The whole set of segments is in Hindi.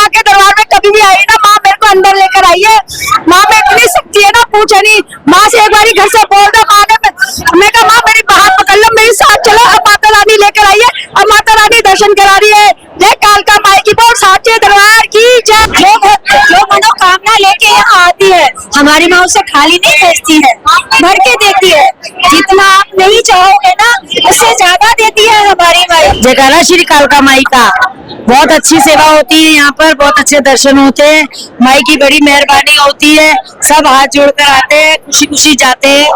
माँ के दरबार में कभी भी आई ना, माँ मेरे को अंदर लेकर आई है। माँ में इतनी शक्ति है ना, पूछो नहीं। माँ से एक बारी घर से बोल दो, माँ ने मैं कहा माँ मेरी हाथ पकड़ लो, मेरे साथ चलो। अब माता रानी लेकर आई है, अब माता रानी दर्शन करा रही है। जय कालका माई की, बोल साचे दरबार की जय। जो मनोकामना लेके यहाँ आती है, हमारी माँ उसे खाली नहीं भेजती है, भर के देती है। जितना आप नहीं चाहोगे ना, उससे ज्यादा देती है हमारी माई। जयकारा श्री कालका माई का। बहुत अच्छी सेवा होती है यहाँ पर, बहुत अच्छे दर्शन होते हैं, माई की बड़ी मेहरबानी होती है। सब हाथ जोड़कर आते हैं, खुशी खुशी जाते हैं।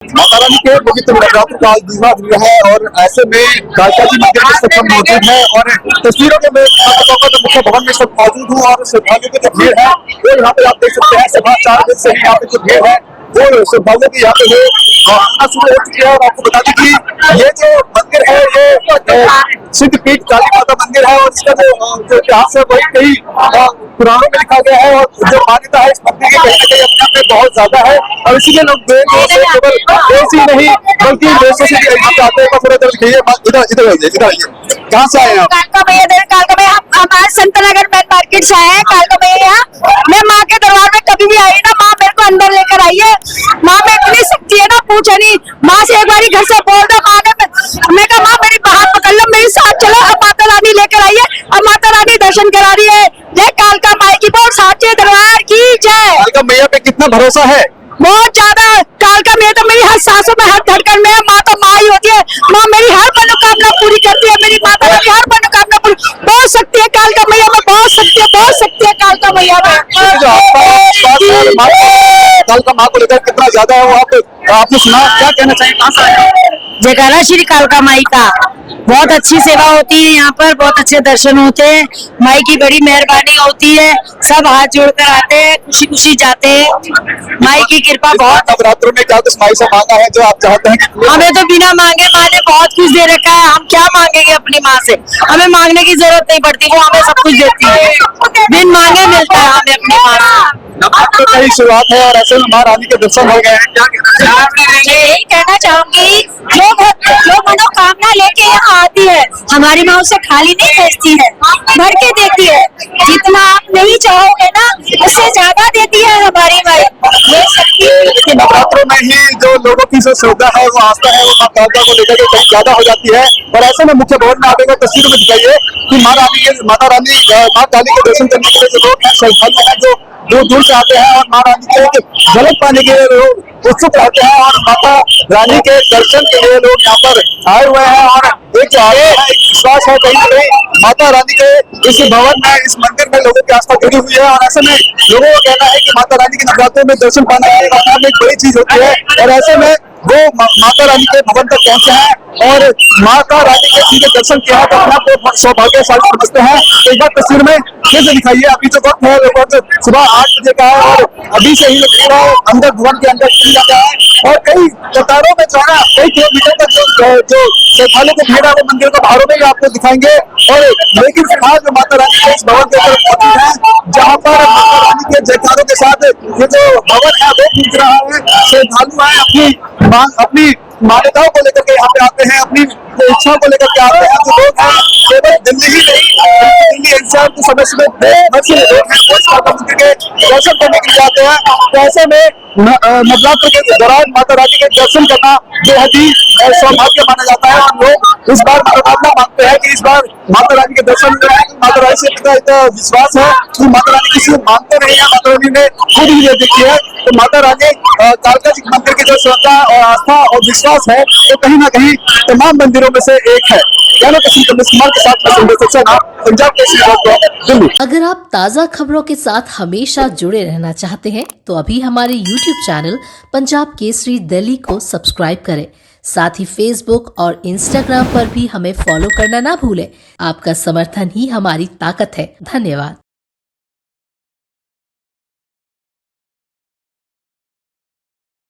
माता रानी के पवित्र नवरात्र का आज दूसरा दिन है और ऐसे में कालका जी मंदिर में सब मौजूद है और तस्वीरों के मुख्य भवन में सब मौजूद हूँ और श्रद्धालुओं की जो भीड़ है वो यहाँ पे आप देख सकते हैं। सुबह 4 बजे से ही यहाँ पे जो भीड़ है वो श्रद्धालुओं की यहाँ पे है आना शुरू हो चुकी है। और आपको बता दें कि ये जो मंदिर है ये सिद्धपीठ काली माता मंदिर है और इसका जो इतिहास है वही कई पुराणों में लिखा गया है और जो मान्यता है इस मंदिर की कहीं ना कहीं अपने में बहुत ज्यादा है। और इसीलिए लोग केवल देश ही नहीं बल्कि देशों से भी आते हैं। थोड़ा इधर आइए, कहाँ से आए आप? कालका मैया हम हमारे संत नगर मेन मार्केट से आए हैं। कालका मैया मैं माँ के दरबार में कभी भी आई ना, माँ मेरे को अंदर लेकर आई है। माँ में इतनी शक्ति है ना, पूछो नहीं। माँ से एक बारी घर से बोल दो, माँ ने मैं कहा माँ मेरी हाथ पकड़ लो, मेरे साथ चलो। अब माता रानी लेकर आई है, अब माता रानी दर्शन करा रही है। जय कालका माई की, बोल साचे दरबार की जय। कालका मैया पे कितना भरोसा है? बहुत ज्यादा। कालका मैया तो मेरी हर सांसों में, हर धड़कन में है। माँ तो माँ ही होती है। माँ मेरी हर मनोकामना पूरी करती है। मेरी माता रानी हर मनोकामना पूरी, बहुत शक्ति है कालका मैया में, बहुत शक्ति है, बहुत शक्ति है कालका मैया में। कालका माँ को लेकर कितना ज्यादा है वो आपने सुना, क्या कहना चाहिए? कहाँ से आए? जयकारा श्री कालका माई का। बहुत अच्छी सेवा होती है यहाँ पर, बहुत अच्छे दर्शन होते हैं, माई की बड़ी मेहरबानी होती है। सब हाथ जोड़कर आते हैं, खुशी खुशी जाते हैं। माई की कृपा बहुत। नवरात्रों में क्या कुछ माई से मांगा है जो आप चाहते हैं? हमें तो बिना मांगे माँ ने बहुत कुछ दे रखा है। हम क्या मांगेंगे अपनी माँ से? हमें मांगने की जरूरत नहीं पड़ती, वो हमें सब कुछ देती है। बिन मांगे मिलता है हमें अपनी माँ से। नवरात्र का ही शुरुआत है और ऐसे में माँ रानी के दर्शन हो गए हैं, क्या यही कहना चाहूंगी, जो मनोकामना लेके यहाँ आती है, हमारी माँ उसे खाली नहीं भेजती है, भर के देती है। जितना आप नहीं चाहोगे ना, उससे ज्यादा देती है हमारी माँ। ये शक्ति नवरात्रों में ही जो लोगों की जो श्रद्धा है, वो आस्था है, वो माँ कालका को लेकर के कहीं ज्यादा हो जाती है। और ऐसे में मुख्य भवन में आते हुए तस्वीरों में दिखाइए कि माता काली के दर्शन करने के लिए जो लोग हैं, श्रद्धालु हैं, जो दूर दूर से आते हैं और माँ रानी के झलक पाने के लिए लोग उत्सुक रहते हैं और माता रानी के दर्शन के लिए लोग यहाँ पर आए हुए हैं। और एक जो आगे है, एक विश्वास है कहीं ना कहीं माता रानी के इस भवन में, इस मंदिर में लोगों की आस्था जुड़ी हुई है। और ऐसे में लोगों का कहना है कि माता रानी के नवरात्रों में दर्शन पाना एक बड़ी चीज होती है। और ऐसे में वो माता रानी के भवन तक पहुंचे हैं और माता रानी के सीधे दर्शन किया है तो अपने आप को सौभाग्यशाली समझते हैं। तो एक बार तस्वीर में फिर से दिखाइए, अभी जो वक्त है लगभग सुबह 8 बजे का है और अभी से ही पूरा अंदर भवन के अंदर किया जाता है और कई कतारों में जो है कई किलोमीटर तक जो श्रद्धालुओं को भीड़ है वो मंदिर के बाहरों में ही आपको दिखाएंगे। और लेकिन फिलहाल जो माता रानी के इस भवन के ऊपर मौजूद है, जहाँ पर माता रानी के जयकारों के साथ ये जो भवन है वो गूंज रहा है। श्रद्धालु है अपनी मान्यताओं को लेकर के यहाँ पे आते हैं, अपनी इच्छाओं को लेकर के आते हैं। जो लोग हैं केवल दिल्ली ही नहीं, दिल्ली एनसीआर के समय से लोग हैं मंदिर के दर्शन करने के लिए आते हैं। तो ऐसे में नवरात्र के दौरान माता रानी के दर्शन करना बेहद ही सौभाग्य माना जाता है। और लोग इस बार मनोकामना मांगते हैं कि इस बार माता रानी के दर्शन में माता रानी से इतना विश्वास है कि माता रानी किसी को मांगते नहीं है, माता रानी ने खुद ही दे देखी है। तो माता रानी कालका जी मंदिर की जो श्रद्धा और आस्था और विश्वास है तो कहीं ना कहीं तमाम मंदिरों में से एक है। के साथ पंजाब दिल्ली। अगर आप ताज़ा खबरों के साथ हमेशा जुड़े रहना चाहते हैं तो अभी हमारे YouTube चैनल पंजाब केसरी दिल्ली को सब्सक्राइब करें। साथ ही Facebook और Instagram पर भी हमें फॉलो करना ना भूलें। आपका समर्थन ही हमारी ताकत है। धन्यवाद।